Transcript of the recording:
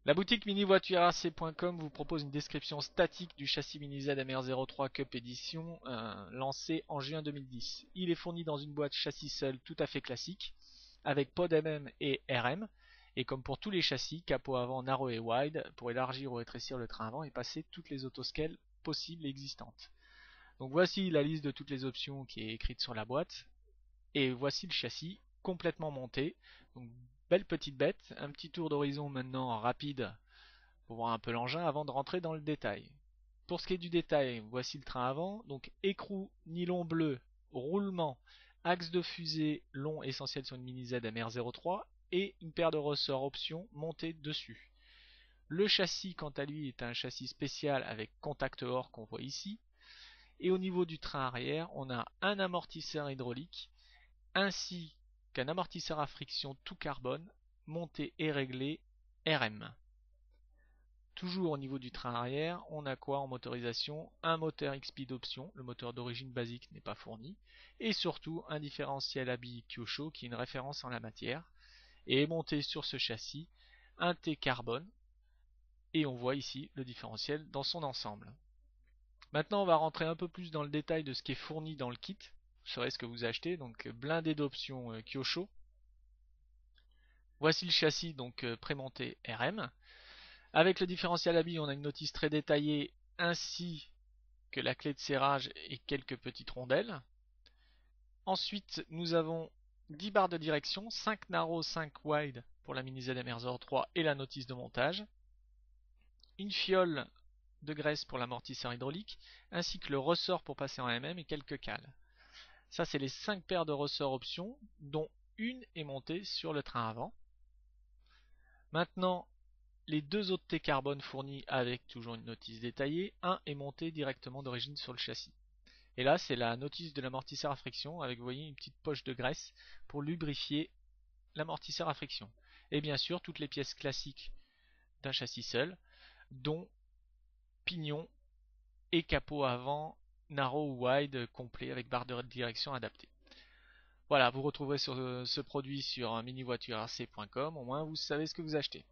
La boutique minivoiturerac.com vous propose une description statique du châssis Mini Z MR03 Cup Edition lancé en juin 2010. Il est fourni dans une boîte châssis seul tout à fait classique avec pod MM et RM et comme pour tous les châssis, capot avant narrow et wide pour élargir ou rétrécir le train avant et passer toutes les autoscales possibles et existantes. Donc voici la liste de toutes les options qui est écrite sur la boîte et voici le châssis complètement monté. Donc belle petite bête, un petit tour d'horizon maintenant rapide pour voir un peu l'engin avant de rentrer dans le détail. Pour ce qui est du détail, voici le train avant, donc écrou nylon bleu, roulement, axe de fusée long essentiel sur une Mini Z MR03 et une paire de ressorts option montés dessus. Le châssis quant à lui est un châssis spécial avec contact hors qu'on voit ici. Et au niveau du train arrière, on a un amortisseur hydraulique ainsi qu'un amortisseur à friction tout carbone monté et réglé RM. Toujours au niveau du train arrière, on a quoi en motorisation? Un moteur X-Speed option, le moteur d'origine basique n'est pas fourni, et surtout un différentiel à billes Kyosho qui est une référence en la matière, et est monté sur ce châssis un T carbone, et on voit ici le différentiel dans son ensemble. Maintenant on va rentrer un peu plus dans le détail de ce qui est fourni dans le kit, vous saurez ce que vous achetez, donc blindé d'options Kyosho. Voici le châssis donc prémonté RM. Avec le différentiel à billes, on a une notice très détaillée ainsi que la clé de serrage et quelques petites rondelles. Ensuite, nous avons 10 barres de direction, 5 narrow, 5 wide pour la Mini ZMR03 et la notice de montage. Une fiole de graisse pour l'amortisseur hydraulique, ainsi que le ressort pour passer en MM et quelques cales. Ça, c'est les 5 paires de ressorts options, dont une est montée sur le train avant. Maintenant, les deux autres T-carbone fournis avec toujours une notice détaillée, un est monté directement d'origine sur le châssis. Et là, c'est la notice de l'amortisseur à friction avec, vous voyez, une petite poche de graisse pour lubrifier l'amortisseur à friction. Et bien sûr, toutes les pièces classiques d'un châssis seul, dont pignon et capot avant narrow ou wide complet avec barre de direction adaptée. Voilà, vous retrouverez ce produit sur minivoiturerac.com, au moins vous savez ce que vous achetez.